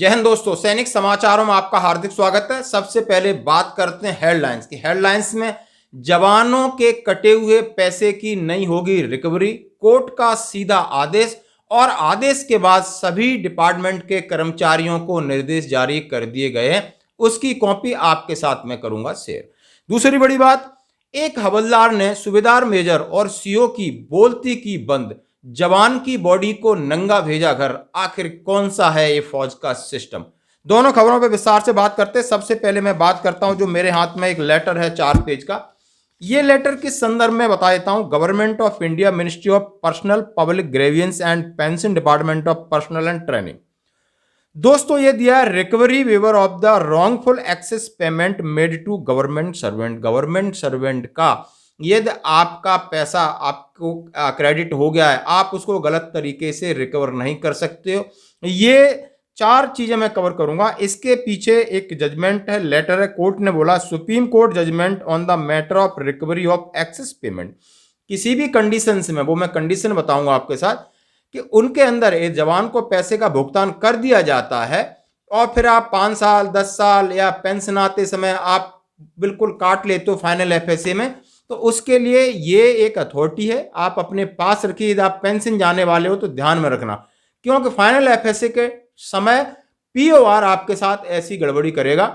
जय हिंद दोस्तों, सैनिक समाचारों में आपका हार्दिक स्वागत है। सबसे पहले बात करते हैं हेडलाइंस की। हेडलाइंस में जवानों के कटे हुए पैसे की नहीं होगी रिकवरी, कोर्ट का सीधा आदेश और आदेश के बाद सभी डिपार्टमेंट के कर्मचारियों को निर्देश जारी कर दिए गए हैं। उसकी कॉपी आपके साथ में करूंगा शेयर। दूसरी बड़ी बात, एक हवलदार ने सूबेदार मेजर और सीओ की बोलती की बंद, जवान की बॉडी को नंगा भेजा घर। आखिर कौन सा है ये फौज का सिस्टम? दोनों खबरों पर विस्तार से बात करते हैं। सबसे पहले मैं बात करता हूं जो मेरे हाथ में एक लेटर है 4 पेज का। ये लेटर किस संदर्भ में बता देता हूं। Government of India, ministry of personnel public grievances and pension, department of personnel and training. दोस्तों ये दिया है recovery waiver of the wrongful excess payment made to government servant. Government servant का यदि आपका पैसा आपको क्रेडिट हो गया है, आप उसको गलत तरीके से रिकवर नहीं कर सकते हो। ये 4 चीजें मैं कवर करूंगा। इसके पीछे एक जजमेंट है, लेटर है। कोर्ट ने बोला supreme court judgment on the matter of recovery of excess payment. किसी भी कंडीशन में, वो मैं कंडीशन बताऊंगा आपके साथ, कि उनके अंदर एक जवान को पैसे का भुगतान कर दिया जाता है और फिर आप 5 साल 10 साल या पेंशन आते समय आप बिल्कुल काट लेते हो फाइनल एफएसए में, तो उसके लिए ये एक अथॉरिटी है, आप अपने पास रखिए। यदि आप पेंशन जाने वाले हो तो ध्यान में रखना, क्योंकि फाइनल एफएसए के समय पीओआर आपके साथ ऐसी गड़बड़ी करेगा।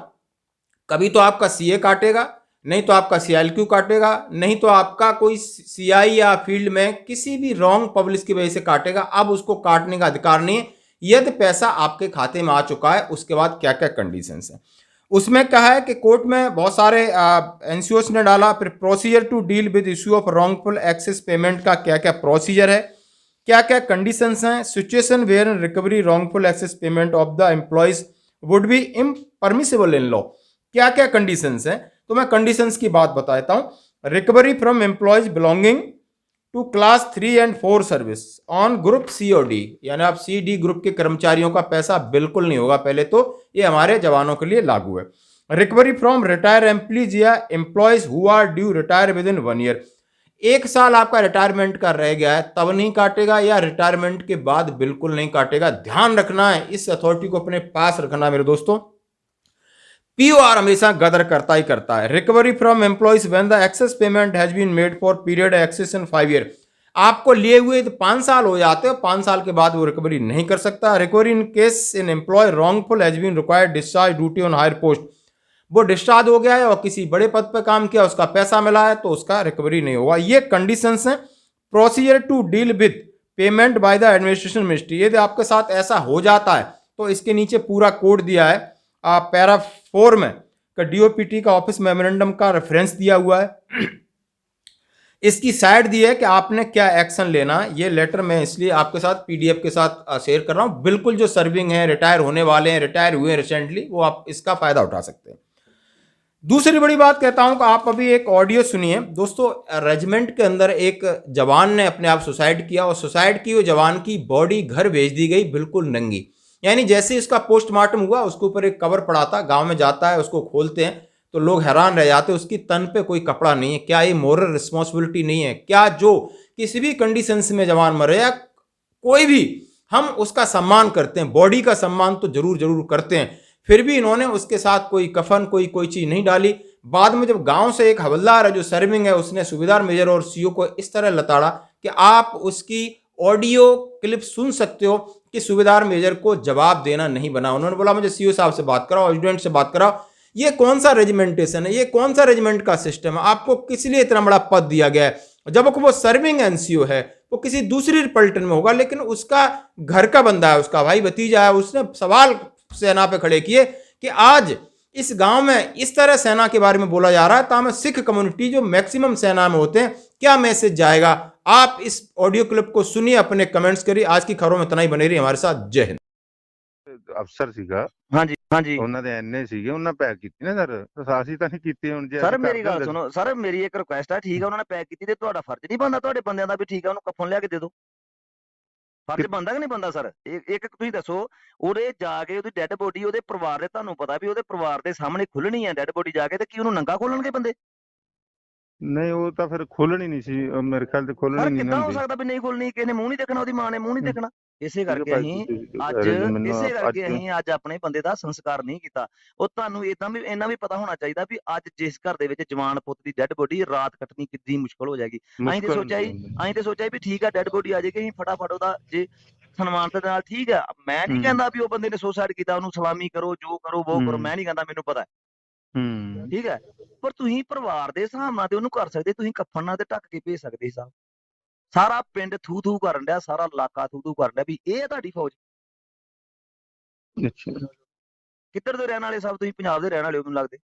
कभी तो आपका सीए काटेगा, नहीं तो आपका सीएलक्यू काटेगा, नहीं तो आपका कोई सीआई या फील्ड में किसी भी रॉन्ग पब्लिश की वजह से काटेगा। अब उसको काटने का अधिकार नहीं है यदि पैसा आपके खाते में आ चुका है। उसके बाद क्या क्या कंडीशंस है उसमें कहा है कि कोर्ट में बहुत सारे एनसीओस ने डाला। फिर procedure to deal with issue of wrongful excess payment का क्या क्या प्रोसीजर है, क्या क्या कंडीशंस हैं। Situation where recovery wrongful excess payment of the employees would be impermissible in law. क्या क्या कंडीशंस हैं, तो मैं कंडीशंस की बात बताता हूं। Recovery from employees belonging to class 3 and 4 service on group C और डी, यानी आप सी डी ग्रुप के कर्मचारियों का पैसा बिल्कुल नहीं होगा पहले तो, ये हमारे जवानों के लिए लागू है। रिकवरी फ्रॉम रिटायर एम्प्लॉयज या employees who are due retire within 1 year. 1 साल आपका रिटायरमेंट का रह गया है तब नहीं काटेगा, या रिटायरमेंट के बाद बिल्कुल नहीं काटेगा। ध्यान रखना है, इस अथॉरिटी को अपने पास रखना मेरे दोस्तों। पीओआर हमेशा गदर करता ही करता है। Recovery from employees when the excess payment has been made for period excess in 5 year. आपको लिए हुए तो 5 साल हो जाते हो, 5 साल के बाद वो रिकवरी नहीं कर सकता। Recovery in case in employee wrongful has been required discharge duty on higher post. वो डिस्चार्ज हो गया है और किसी बड़े पद पर काम किया, उसका पैसा मिला है, तो उसका रिकवरी नहीं होगा। ये कंडीशंस हैं। Procedure to deal with payment by the administration ministry. यदि आपके साथ ऐसा हो जाता है तो इसके नीचे पूरा कोड दिया है, पैरा 4 में का डीओपीटी का ऑफिस मेमोरेंडम का रेफरेंस दिया हुआ है। इसकी साइड दी है कि आपने क्या एक्शन लेना। ये लेटर मैं इसलिए आपके साथ पीडीएफ के साथ शेयर कर रहा हूं। बिल्कुल जो सर्विंग है, रिटायर होने वाले हैं, रिटायर हुए हैं रिसेंटली, वो आप इसका फायदा उठा सकते हैं। दूसरी बड़ी बात कहता हूं कि आप अभी एक ऑडियो सुनिए दोस्तों। रेजिमेंट के अंदर एक जवान ने अपने आप सुसाइड किया और सुसाइड की वो जवान की बॉडी घर भेज दी गई बिल्कुल नंगी। यानी जैसे इसका पोस्टमार्टम हुआ, उसके ऊपर एक कवर पड़ा था, गांव में जाता है, उसको खोलते हैं तो लोग हैरान रह जाते हैं, उसकी तन पे कोई कपड़ा नहीं है। क्या ये मोरल रिस्पॉन्सिबिलिटी नहीं है क्या? जो किसी भी कंडीशंस में जवान मरे या कोई भी, हम उसका सम्मान करते हैं, बॉडी का सम्मान तो जरूर जरूर करते हैं। फिर भी इन्होंने उसके साथ कोई कफन कोई चीज नहीं डाली। बाद में जब गांव से एक हवलदार है जो सर्विंग है, उसने सूबेदार मेजर और सीओ को इस तरह लताड़ा कि आप उसकी ऑडियो क्लिप सुन सकते हो कि सूबेदार मेजर को जवाब देना नहीं बना। उन्होंने बोला मुझे सीओ साहब से बात कराओ, एडजुटेंट से बात कराओ। ये कौन सा रेजिमेंटेशन है, ये कौन सा रेजिमेंट का सिस्टम है? आपको किस लिए इतना बड़ा पद दिया गया है? जब वो सर्विंग एनसीओ है, वो किसी दूसरी पलटन में होगा, लेकिन उसका घर का बंदा है, उसका भाई भतीजा है। उसने सवाल सेना पे खड़े किए कि आज इस गांव में इस तरह सेना के बारे में बोला जा रहा है, तो हमें सिख कम्युनिटी जो मैक्सिमम सेना में होते हैं, क्या मैसेज जाएगा? आप इस ऑडियो क्लिप को सुनिए, अपने कमेंट्स करिए। आज की खबरों में इतना ही बने रही हमारे साथ। जय हिंद। ਅਫਸਰ ਸੀਗਾ ਹਾਂਜੀ ਉਹਨਾਂ ਦੇ ਐਨਏ ਸੀਗੇ, ਉਹਨਾਂ ਪੈਕ ਕੀਤੀ ਨਾ ਸਰ, ਅਸੀਂ ਤਾਂ ਨਹੀਂ ਕੀਤੀ। ਹੁਣ ਜੇ ਸਰ ਅਸੀਂ ਮੇਰੀ ਕਰਦੇ ਗੱਲ ਹੁੰਦੇ ਸੁਣੋ ਸਰ, ਮੇਰੀ ਇੱਕ ਰਿਕੁਐਸਟ ਆ, ਠੀਕ ਆ, ਉਹਨਾਂ ਨੇ ਪੈਕ ਕੀਤੀ ਤੇ ਤੁਹਾਡਾ ਫਰਜ਼ ਨਹੀਂ ਬਣਦਾ ਤੁਹਾਡੇ ਬੰਦਿਆਂ ਦਾ ਵੀ ਠੀਕ ਆ ਉਹਨੂੰ ਕਫਨ ਲਿਆ ਕੇ ਦੇ ਦਿਓ। ਫਰਜ਼ ਬਣਦਾ ਕਿ ਨਹੀਂ ਬਣਦਾ ਸਰ? ਇੱਕ ਤੁਸੀਂ ਦੱਸੋ, ਉਹਦੇ ਜਾ ਕੇ ਉਹਦੀ ਡੈੱਡ ਬੋਡੀ ਉਹਦੇ ਪਰਿਵਾਰ ਦੇ, ਤੁਹਾਨੂੰ ਪਤਾ ਵੀ ਉਹਦੇ ਪਰਿਵਾਰ ਦੇ ਸਾਹਮਣੇ ਖੁੱਲਣੀ ਹੈ ਡੈੱਡ ਬੋਡੀ ਜਾ ਕੇ, ਤੇ ਕੀ ਉਹਨੂੰ ਨੰਗਾ ਖੋਲਣਗੇ ਬੰਦੇ? ਨਹੀਂ ਉਹ ਤਾਂ ਫਿਰ ਖੋਲਣੀ ਨਹੀਂ ਸੀ, ਮੇਰੇ ਖਿਆਲ ਤੇ ਸਰ ਖੋਲਣੀ ਨਹੀਂ ਕਿੱਦਾਂ ਹੋ ਹੁੰਦੀ। ਸਕਦਾ ਵੀ ਨਹੀਂ ਖੋਲਣੀ, ਕਿਸੇ ਨੇ ਮੂੰਹ ਨਹੀਂ ਦੇਖਣਾ, ਉਹਦੀ ਮਾਂ ਨੇ ਮੂੰਹ ਨਹੀਂ ਦੇਖਣਾ। ਇਸੇ ਠੀਕ ਹੈ ਕਰਕੇ ਭਾਈ, ਅਸੀਂ ਤੁਸੀਂ ਅੱਜ ਕਹਿ ਰਹੇ ਜੀ ਮੈਨੂੰ ਇਸੇ ਅੱਜ ਕਰਕੇ ਅਸੀਂ ਅੱਜ ਆਪਣੇ ਬੰਦੇ ਦਾ ਸੰਸਕਾਰ ਨਹੀਂ ਕੀਤਾ। ਉਹ ਤੁਹਾਨੂੰ ਇਦਾਂ ਵੀ ਇੰਨਾ ਵੀ ਪਤਾ ਹੋਣਾ ਚਾਹੀਦਾ ਵੀ ਅੱਜ ਜਿਸ ਘਰ ਦੇ ਵਿੱਚ ਜਵਾਨ ਪੁੱਤ ਦੀ ਡੈੱਡ ਬੋਡੀ ਰਾਤ ਕੱਟਣੀ ਕਿੰਨੀ ਮੁਸ਼ਕਲ ਹੋ ਜਾਏਗੀ। ਅਸੀਂ ਤੇ ਸੋਚਿਆ ਵੀ ਠੀਕ ਆ ਡੈੱਡ ਬੋਡੀ ਆ ਜਾਏਗੀ, ਅਸੀਂ ਫਟਾਫਟ ਉਹਦਾ ਜੇ ਸਨਮਾਨ ਦੇ ਨਾਲ ਠੀਕ ਆ। ਮੈਂ ਨਹੀਂ ਕਹਿੰਦਾ ਵੀ ਉਹ ਬੰਦੇ ਨੇ ਸੁਸਾਈਡ ਕੀਤਾ, ਉਹਨੂੰ ਸਲਾਮੀ ਕਰੋ, ਜੋ ਕਰੋ ਉਹ ਕਰੋ, ਮੈਂ ਨਹੀਂ ਕਹਿੰਦਾ, ਮੈਨੂੰ ਪਤਾ ਠੀਕ ਹੈ। ਪਰ ਤੁਸੀਂ ਪਰਿਵਾਰ ਦੇ ਹਿਸਾਬ ਨਾਲ ਤੇ ਉਹਨੂੰ ਕਰ ਸਕਦੇ, ਤੁਸੀਂ ਕਫਨ ਨਾਲ ਤੇ ਢੱਕ ਕੇ ਭੇਜ ਸਕਦੇ ਸਾਹਿਬ। ਸਾਰਾ ਪਿੰਡ ਥੂ ਥੂ ਕਰਨ ਡਿਆ, ਸਾਰਾ ਇਲਾਕਾ ਥੂ ਥੂ ਕਰਨ ਡਿਆ ਵੀ ਇਹ ਤੁਹਾਡੀ ਫੌਜ। ਅੱਛਾ ਕਿੱਧਰ ਦੇ ਰਹਿਣ ਵਾਲੇ ਸਾਹਿਬ, ਤੁਸੀਂ ਪੰਜਾਬ ਦੇ ਰਹਿਣ ਵਾਲੇ ਹੋ ਮੈਨੂੰ ਲੱਗਦੇ।